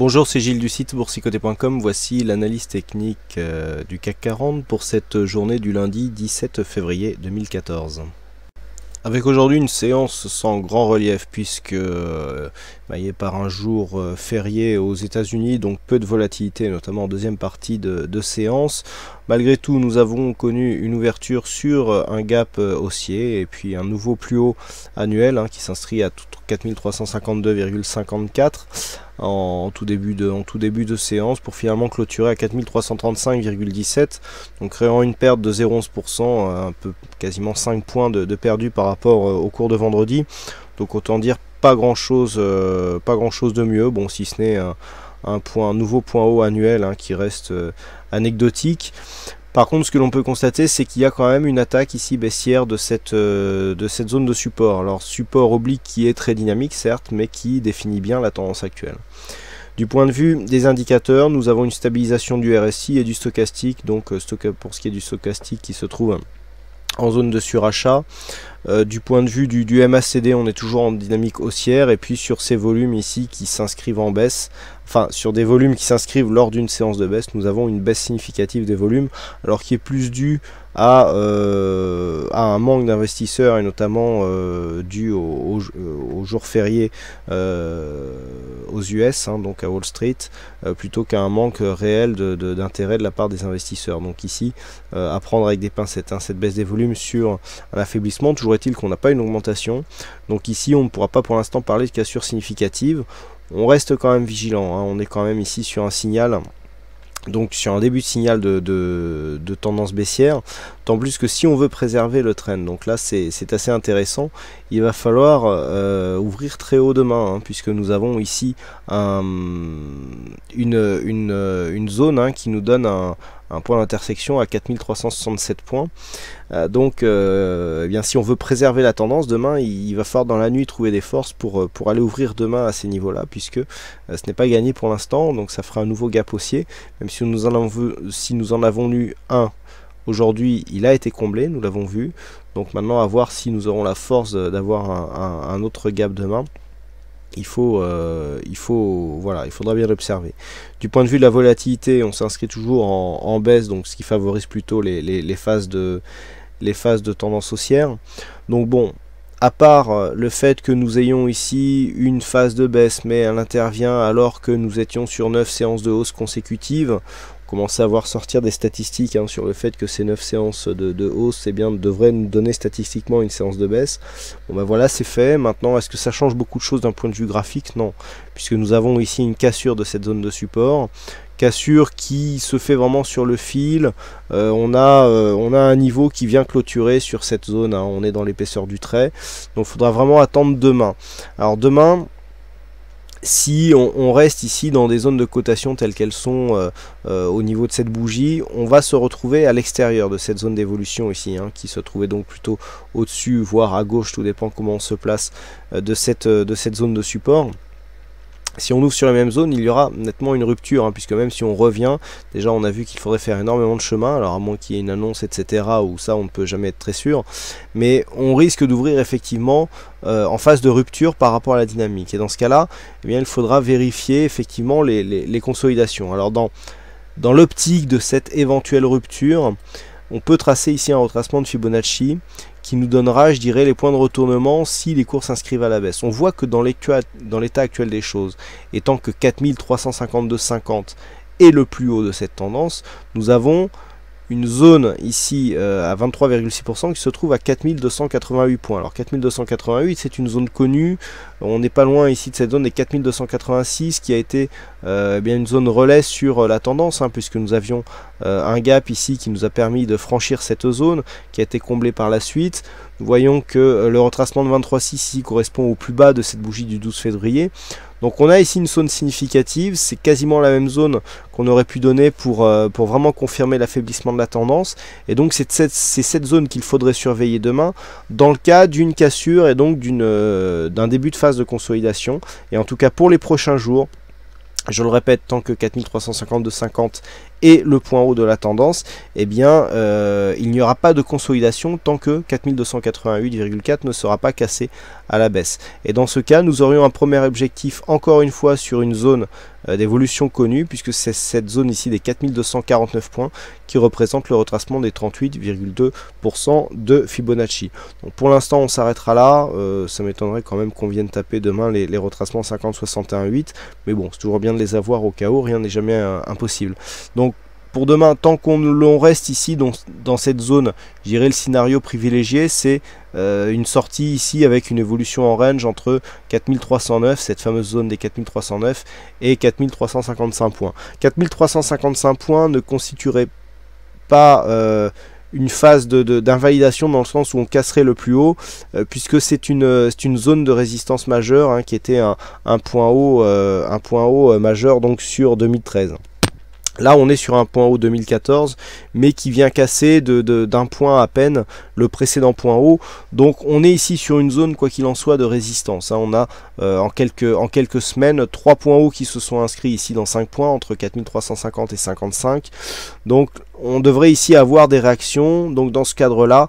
Bonjour, c'est Gilles du site boursicoté.com. Voici l'analyse technique du CAC 40 pour cette journée du lundi 17 février 2014. Avec aujourd'hui une séance sans grand relief puisque est par un jour férié aux États-Unis, donc peu de volatilité, notamment en deuxième partie de séance. Malgré tout, nous avons connu une ouverture sur un gap haussier et puis un nouveau plus haut annuel qui s'inscrit à 4352,54 en tout début de séance pour finalement clôturer à 4335,17, donc créant une perte de 0,11%, un peu quasiment 5 points de perdu par rapport au cours de vendredi. Donc autant dire pas grand chose de mieux, bon, si ce n'est un nouveau point haut annuel qui reste anecdotique. Par contre, ce que l'on peut constater, c'est qu'il y a quand même une attaque ici baissière de cette zone de support. Alors, support oblique qui est très dynamique, certes, mais qui définit bien la tendance actuelle. Du point de vue des indicateurs, nous avons une stabilisation du RSI et du stochastique. Donc, pour ce qui est du stochastique qui se trouve en zone de surachat. Du point de vue du MACD, on est toujours en dynamique haussière, et puis sur ces volumes ici qui s'inscrivent en baisse, enfin sur des volumes qui s'inscrivent lors d'une séance de baisse, nous avons une baisse significative des volumes, alors qui est plus due à un manque d'investisseurs, et notamment dû au jour férié aux US, donc à Wall Street, plutôt qu'à un manque réel d'intérêt de la part des investisseurs. Donc ici, à prendre avec des pincettes, cette baisse des volumes sur un affaiblissement. Toujours est-il qu'on n'a pas une augmentation, donc ici on ne pourra pas pour l'instant parler de cassure significative. On reste quand même vigilant, on est quand même ici sur un signal, donc sur un début de signal de tendance baissière, tant plus que si on veut préserver le trend, donc là c'est assez intéressant, il va falloir ouvrir très haut demain, puisque nous avons ici une zone qui nous donne un point d'intersection à 4367 points. Donc bien, si on veut préserver la tendance demain, il va falloir dans la nuit trouver des forces pour aller ouvrir demain à ces niveaux là, puisque ce n'est pas gagné pour l'instant, donc ça fera un nouveau gap haussier. Même si nous en avons eu un aujourd'hui, il a été comblé, nous l'avons vu. Donc maintenant à voir si nous aurons la force d'avoir un autre gap demain. Il faudra bien l'observer. Du point de vue de la volatilité, on s'inscrit toujours en baisse, donc ce qui favorise plutôt les phases de tendance haussière. Donc bon, à part le fait que nous ayons ici une phase de baisse, mais elle intervient alors que nous étions sur 9 séances de hausse consécutives, commencer à voir sortir des statistiques sur le fait que ces 9 séances de hausse devraient nous donner statistiquement une séance de baisse. Bon ben voilà, c'est fait. Maintenant, est-ce que ça change beaucoup de choses d'un point de vue graphique? Non, puisque nous avons ici une cassure de cette zone de support, cassure qui se fait vraiment sur le fil. On a un niveau qui vient clôturer sur cette zone, on est dans l'épaisseur du trait, donc il faudra vraiment attendre demain. Alors demain, si on reste ici dans des zones de cotation telles qu'elles sont au niveau de cette bougie, on va se retrouver à l'extérieur de cette zone d'évolution ici, qui se trouvait donc plutôt au-dessus, voire à gauche, tout dépend comment on se place de cette zone de support. Si on ouvre sur la même zone, il y aura nettement une rupture, puisque même si on revient, déjà on a vu qu'il faudrait faire énormément de chemin, alors à moins qu'il y ait une annonce, etc., où ça on ne peut jamais être très sûr, mais on risque d'ouvrir effectivement en phase de rupture par rapport à la dynamique, et dans ce cas-là, il faudra vérifier effectivement les consolidations. Alors dans l'optique de cette éventuelle rupture, on peut tracer ici un retracement de Fibonacci qui nous donnera, je dirais, les points de retournement si les cours s'inscrivent à la baisse. On voit que dans l'état actuel des choses, étant que 4352,50 est le plus haut de cette tendance, nous avons une zone ici à 23,6% qui se trouve à 4288 points. Alors 4288, c'est une zone connue, on n'est pas loin ici de cette zone des 4286 qui a été une zone relais sur la tendance, puisque nous avions un gap ici qui nous a permis de franchir cette zone qui a été comblée par la suite. Nous voyons que le retracement de 23,6 ici correspond au plus bas de cette bougie du 12 février. Donc on a ici une zone significative, c'est quasiment la même zone qu'on aurait pu donner pour vraiment confirmer l'affaiblissement de la tendance. Et donc c'est cette zone qu'il faudrait surveiller demain dans le cas d'une cassure et donc d'un début de phase de consolidation. Et en tout cas pour les prochains jours, je le répète, tant que 4352,50 et le point haut de la tendance, eh bien il n'y aura pas de consolidation tant que 4288,4 ne sera pas cassé à la baisse. Et dans ce cas, nous aurions un premier objectif encore une fois sur une zone d'évolution connue, puisque c'est cette zone ici des 4249 points qui représente le retracement des 38,2% de Fibonacci. Donc pour l'instant on s'arrêtera là, ça m'étonnerait quand même qu'on vienne taper demain les retracements 50-61-8, mais bon, c'est toujours bien de les avoir au cas où, rien n'est jamais impossible. Donc pour demain, tant qu'on reste ici dans cette zone, je dirais le scénario privilégié, c'est une sortie ici avec une évolution en range entre 4309, cette fameuse zone des 4309, et 4355 points. 4355 points ne constituerait pas une phase d'invalidation dans le sens où on casserait le plus haut, puisque c'est une zone de résistance majeure, hein, qui était un point haut majeur donc sur 2013. Là on est sur un point haut 2014, mais qui vient casser d'un point à peine le précédent point haut. Donc on est ici sur une zone, quoi qu'il en soit, de résistance, hein. On a en quelques semaines 3 points hauts qui se sont inscrits ici dans 5 points, entre 4350 et 55. Donc on devrait ici avoir des réactions. Donc dans ce cadre là,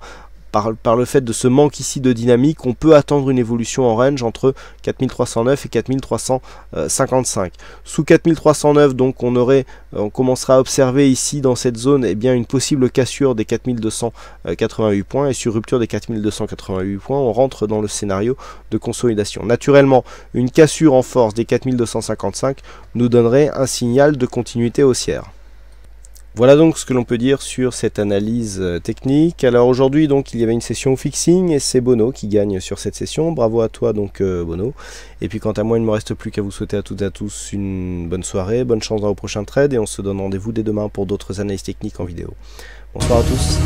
par le fait de ce manque ici de dynamique, on peut attendre une évolution en range entre 4309 et 4355. Sous 4309, donc on commencera à observer ici dans cette zone, eh bien, une possible cassure des 4288 points, et sur rupture des 4288 points, on rentre dans le scénario de consolidation. Naturellement, une cassure en force des 4255 nous donnerait un signal de continuité haussière. Voilà donc ce que l'on peut dire sur cette analyse technique. Alors aujourd'hui donc il y avait une session fixing et c'est Bono qui gagne sur cette session. Bravo à toi donc Bono. Et puis quant à moi, il ne me reste plus qu'à vous souhaiter à toutes et à tous une bonne soirée, bonne chance dans vos prochains trades, et on se donne rendez-vous dès demain pour d'autres analyses techniques en vidéo. Bonsoir à tous.